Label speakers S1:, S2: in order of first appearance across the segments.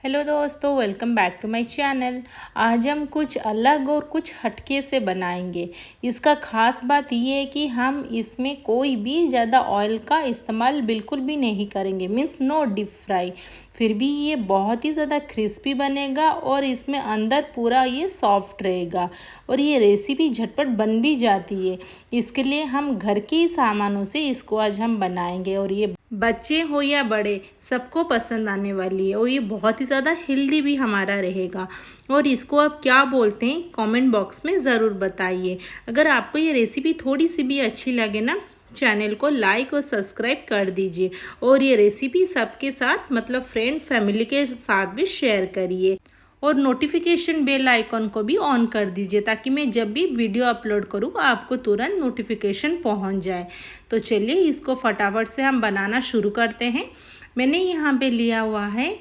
S1: Hello दोस्तों, welcome back to my channel. आज हम कुछ अलग और कुछ हटके से बनाएंगे। इसका ख़ास बात ये है कि हम इसमें कोई भी ज़्यादा ऑयल का इस्तेमाल बिल्कुल भी नहीं करेंगे, मीन्स नो डीप फ्राई। फिर भी ये बहुत ही ज़्यादा क्रिस्पी बनेगा और इसमें अंदर पूरा ये सॉफ्ट रहेगा और ये रेसिपी झटपट बन भी जाती है। इसके लिए हम घर के ही सामानों से इसको आज हम बनाएंगे और ये बच्चे हो या बड़े सबको पसंद आने वाली है और ये बहुत ही ज़्यादा हेल्दी भी हमारा रहेगा। और इसको आप क्या बोलते हैं कमेंट बॉक्स में ज़रूर बताइए। अगर आपको ये रेसिपी थोड़ी सी भी अच्छी लगे ना, चैनल को लाइक और सब्सक्राइब कर दीजिए और ये रेसिपी सबके साथ मतलब फ्रेंड फैमिली के साथ भी शेयर करिए और नोटिफिकेशन बेल आइकॉन को भी ऑन कर दीजिए ताकि मैं जब भी वीडियो अपलोड करूँ आपको तुरंत नोटिफिकेशन पहुंच जाए। तो चलिए इसको फटाफट से हम बनाना शुरू करते हैं। मैंने यहाँ पे लिया हुआ है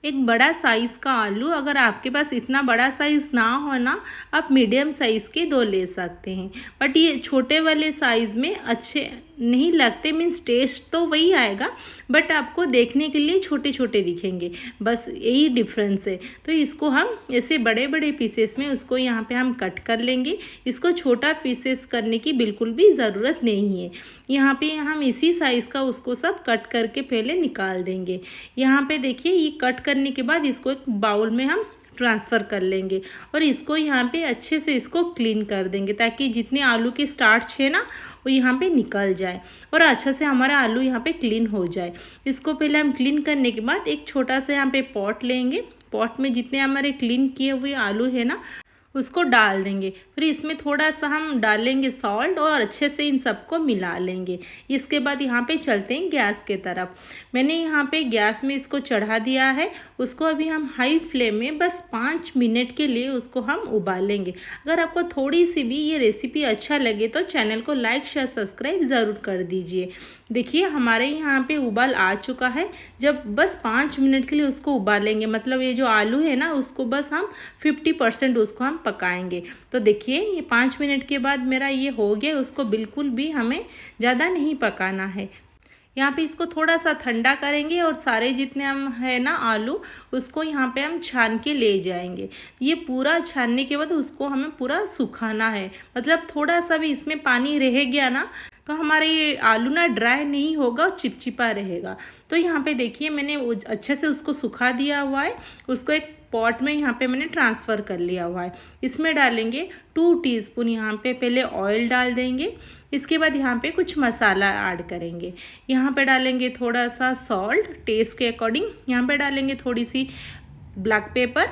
S1: एक बड़ा साइज़ का आलू। अगर आपके पास इतना बड़ा साइज़ ना हो ना, आप मीडियम साइज़ के 2 ले सकते हैं। बट ये छोटे वाले साइज़ में अच्छे नहीं लगते, मीन्स टेस्ट तो वही आएगा बट आपको देखने के लिए छोटे छोटे दिखेंगे, बस यही डिफरेंस है। तो इसको हम ऐसे बड़े बड़े पीसेस में उसको यहाँ पे हम कट कर लेंगे। इसको छोटा पीसेस करने की बिल्कुल भी ज़रूरत नहीं है। यहाँ पे हम इसी साइज़ का उसको सब कट करके पहले निकाल देंगे। यहाँ पे देखिए ये कट करने के बाद इसको एक बाउल में हम ट्रांसफ़र कर लेंगे और इसको यहाँ पे अच्छे से इसको क्लीन कर देंगे ताकि जितने आलू के स्टार्च है ना वो यहाँ पे निकल जाए और अच्छा से हमारा आलू यहाँ पे क्लीन हो जाए। इसको पहले हम क्लीन करने के बाद एक छोटा सा यहाँ पे पॉट लेंगे। पॉट में जितने हमारे क्लीन किए हुए आलू है ना उसको डाल देंगे। फिर इसमें थोड़ा सा हम डालेंगे सॉल्ट और अच्छे से इन सबको मिला लेंगे। इसके बाद यहाँ पे चलते हैं गैस के तरफ। मैंने यहाँ पे गैस में इसको चढ़ा दिया है। उसको अभी हम हाई फ्लेम में बस 5 मिनट के लिए उसको हम उबालेंगे। अगर आपको थोड़ी सी भी ये रेसिपी अच्छा लगे तो चैनल को लाइक शेयर सब्सक्राइब ज़रूर कर दीजिए। देखिए हमारे यहाँ पे उबाल आ चुका है। जब बस 5 मिनट के लिए उसको उबालेंगे, मतलब ये जो आलू है ना उसको बस हम 50% उसको हम पकाएंगे। तो देखिए ये 5 मिनट के बाद मेरा ये हो गया। उसको बिल्कुल भी हमें ज़्यादा नहीं पकाना है। यहाँ पे इसको थोड़ा सा ठंडा करेंगे और सारे जितने हम है ना आलू उसको यहाँ पे हम छान के ले जाएंगे। ये पूरा छानने के बाद उसको हमें पूरा सुखाना है, मतलब थोड़ा सा भी इसमें पानी रह गया ना तो हमारे ये आलू ना ड्राई नहीं होगा और चिपचिपा रहेगा। तो यहाँ पे देखिए मैंने अच्छे से उसको सुखा दिया हुआ है। उसको एक पॉट में यहाँ पे मैंने ट्रांसफ़र कर लिया हुआ है। इसमें डालेंगे 2 टीस्पून यहाँ पे पहले ऑयल डाल देंगे। इसके बाद यहाँ पे कुछ मसाला ऐड करेंगे। यहाँ पे डालेंगे थोड़ा सा सॉल्ट टेस्ट के अकॉर्डिंग। यहाँ पे डालेंगे थोड़ी सी ब्लैक पेपर,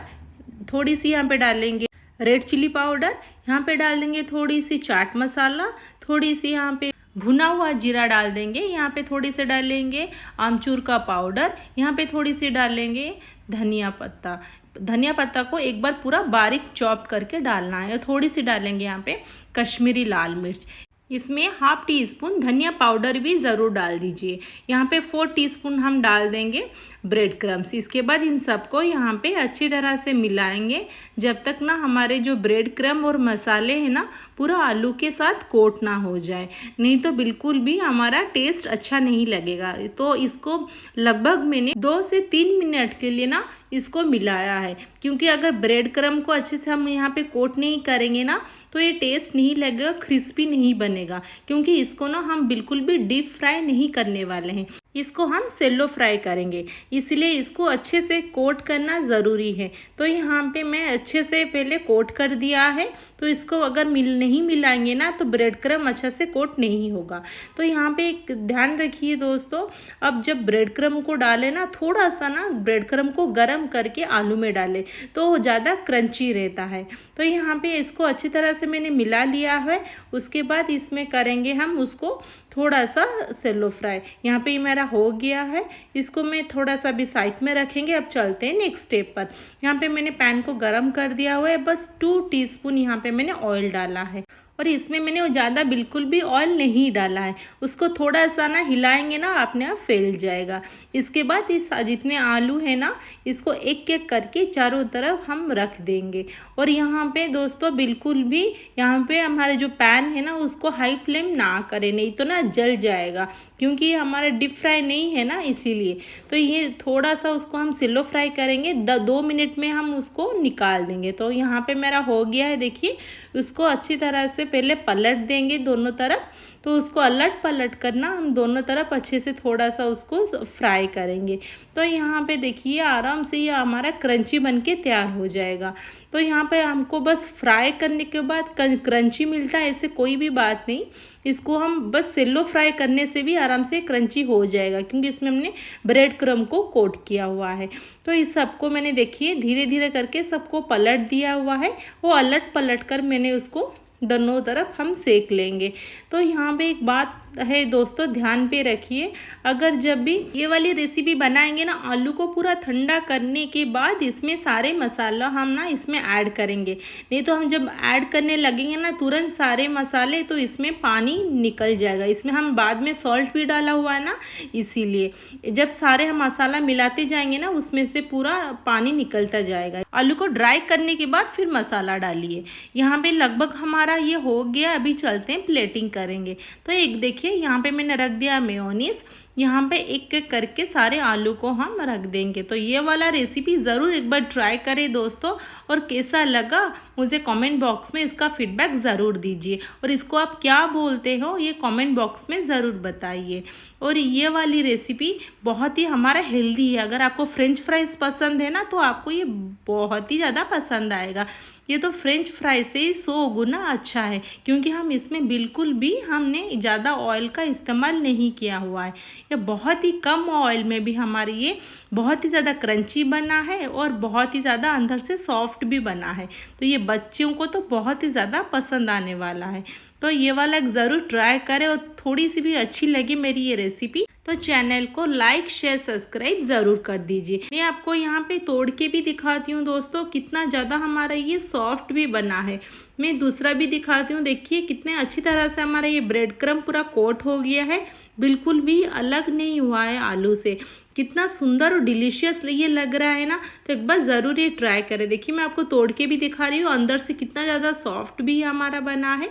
S1: थोड़ी सी यहाँ पे डालेंगे रेड चिली पाउडर, यहाँ पे डाल देंगे थोड़ी सी चाट मसाला, थोड़ी सी यहाँ पे भुना हुआ जीरा डाल देंगे। यहाँ पे थोड़ी सी डालेंगे आमचूर का पाउडर, यहाँ पे थोड़ी सी डालेंगे धनिया पत्ता। धनिया पत्ता को एक बार पूरा बारीक चॉप करके डालना है। थोड़ी सी डालेंगे यहाँ पे कश्मीरी लाल मिर्च। इसमें ½ टीस्पून धनिया पाउडर भी ज़रूर डाल दीजिए। यहाँ पे 4 टीस्पून हम डाल देंगे ब्रेड क्रम्स। इसके बाद इन सबको यहाँ पे अच्छी तरह से मिलाएंगे जब तक ना हमारे जो ब्रेड क्रम और मसाले हैं ना पूरा आलू के साथ कोट ना हो जाए, नहीं तो बिल्कुल भी हमारा टेस्ट अच्छा नहीं लगेगा। तो इसको लगभग मैंने 2 से 3 मिनट के लिए ना इसको मिलाया है, क्योंकि अगर ब्रेड क्रम को अच्छे से हम यहाँ पे कोट नहीं करेंगे ना तो ये टेस्ट नहीं लगेगा, क्रिस्पी नहीं बनेगा। क्योंकि इसको ना हम बिल्कुल भी डीप फ्राई नहीं करने वाले हैं, इसको हम सेलो फ्राई करेंगे, इसलिए इसको अच्छे से कोट करना ज़रूरी है। तो यहाँ पे मैं अच्छे से पहले कोट कर दिया है। तो इसको अगर नहीं मिलाएंगे ना तो ब्रेड क्रम अच्छा से कोट नहीं होगा। तो यहाँ पे एक ध्यान रखिए दोस्तों, अब जब ब्रेड क्रम को डालें ना थोड़ा सा ना ब्रेड क्रम को गर्म करके आलू में डालें तो वो ज़्यादा क्रंची रहता है। तो यहाँ पे इसको अच्छी तरह से मैंने मिला लिया है। उसके बाद इसमें करेंगे हम उसको थोड़ा सा सेलो फ्राई। यहाँ पे मेरा हो गया है। इसको मैं थोड़ा सा भी साइड में रखेंगे। अब चलते हैं नेक्स्ट स्टेप पर। यहाँ पे मैंने पैन को गरम कर दिया हुआ है। बस 2 टीस्पून यहाँ पे मैंने ऑयल डाला है। और इसमें मैंने वो ज़्यादा बिल्कुल भी ऑयल नहीं डाला है। उसको थोड़ा सा ना हिलाएंगे ना अपने आप फैल जाएगा। इसके बाद इस जितने आलू है ना इसको एक एक करके चारों तरफ हम रख देंगे। और यहाँ पे दोस्तों बिल्कुल भी यहाँ पे हमारे जो पैन है ना उसको हाई फ्लेम ना करें, नहीं तो ना जल जाएगा, क्योंकि ये हमारा डीप फ्राई नहीं है ना इसीलिए। तो ये थोड़ा सा उसको हम स्लो फ्राई करेंगे, 2 मिनट में हम उसको निकाल देंगे। तो यहाँ पे मेरा हो गया है, देखिए। उसको अच्छी तरह से पहले पलट देंगे दोनों तरफ। तो उसको अलट पलट करना हम दोनों तरफ अच्छे से थोड़ा सा उसको फ्राई करेंगे। तो यहाँ पे देखिए आराम से ये हमारा क्रंची बन के तैयार हो जाएगा। तो यहाँ पे हमको बस फ्राई करने के बाद क्रंची मिलता है ऐसे कोई भी बात नहीं। इसको हम बस सेलो फ्राई करने से भी आराम से क्रंची हो जाएगा, क्योंकि इसमें हमने ब्रेड क्रम्ब को कोट किया हुआ है। तो इस सबको मैंने देखिए धीरे धीरे करके सबको पलट दिया हुआ है। वो अलट पलट कर मैंने उसको दोनों तरफ हम सेक लेंगे। तो यहाँ पे एक बात है दोस्तों, ध्यान पे रखिए, अगर जब भी ये वाली रेसिपी बनाएंगे ना आलू को पूरा ठंडा करने के बाद इसमें सारे मसाला हम ना इसमें ऐड करेंगे। नहीं तो हम जब ऐड करने लगेंगे ना तुरंत सारे मसाले, तो इसमें पानी निकल जाएगा। इसमें हम बाद में सॉल्ट भी डाला हुआ है ना, इसीलिए जब सारे हम मसाला मिलाते जाएंगे ना उसमें से पूरा पानी निकलता जाएगा। आलू को ड्राई करने के बाद फिर मसाला डालिए। यहाँ पे लगभग हमारा ये हो गया। अभी चलते हैं प्लेटिंग करेंगे। तो एक देखिए यहाँ पे मैंने रख दिया मेयोनीज। यहाँ पे एक एक करके सारे आलू को हम रख देंगे। तो ये वाला रेसिपी ज़रूर एक बार ट्राई करें दोस्तों, और कैसा लगा मुझे कमेंट बॉक्स में इसका फीडबैक ज़रूर दीजिए। और इसको आप क्या बोलते हो ये कमेंट बॉक्स में ज़रूर बताइए। और ये वाली रेसिपी बहुत ही हमारा हेल्दी है। अगर आपको फ्रेंच फ्राइज़ पसंद है ना तो आपको ये बहुत ही ज़्यादा पसंद आएगा। ये तो फ्रेंच फ्राई से ही 100 गुना अच्छा है, क्योंकि हम इसमें बिल्कुल भी हमने ज़्यादा ऑयल का इस्तेमाल नहीं किया हुआ है। ये बहुत ही कम ऑयल में भी हमारे ये बहुत ही ज़्यादा क्रंची बना है और बहुत ही ज़्यादा अंदर से सॉफ्ट भी बना है। तो ये बच्चों को तो बहुत ही ज़्यादा पसंद आने वाला है। तो ये वाला ज़रूर ट्राई करें। और थोड़ी सी भी अच्छी लगी मेरी ये रेसिपी तो चैनल को लाइक शेयर सब्सक्राइब ज़रूर कर दीजिए। मैं आपको यहाँ पे तोड़ के भी दिखाती हूँ दोस्तों कितना ज़्यादा हमारा ये सॉफ्ट भी बना है। मैं दूसरा भी दिखाती हूँ, देखिए कितने अच्छी तरह से हमारा ये ब्रेड क्रम्ब पूरा कोट हो गया है, बिल्कुल भी अलग नहीं हुआ है आलू से। कितना सुंदर और डिलीशियस ये लग रहा है ना। तो एक बार ज़रूर ये ट्राई करें। देखिए मैं आपको तोड़ के भी दिखा रही हूँ, अंदर से कितना ज़्यादा सॉफ्ट भी हमारा बना है,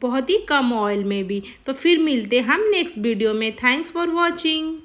S1: बहुत ही कम ऑयल में भी। तो फिर मिलते हैं हम नेक्स्ट वीडियो में। Thanks for watching.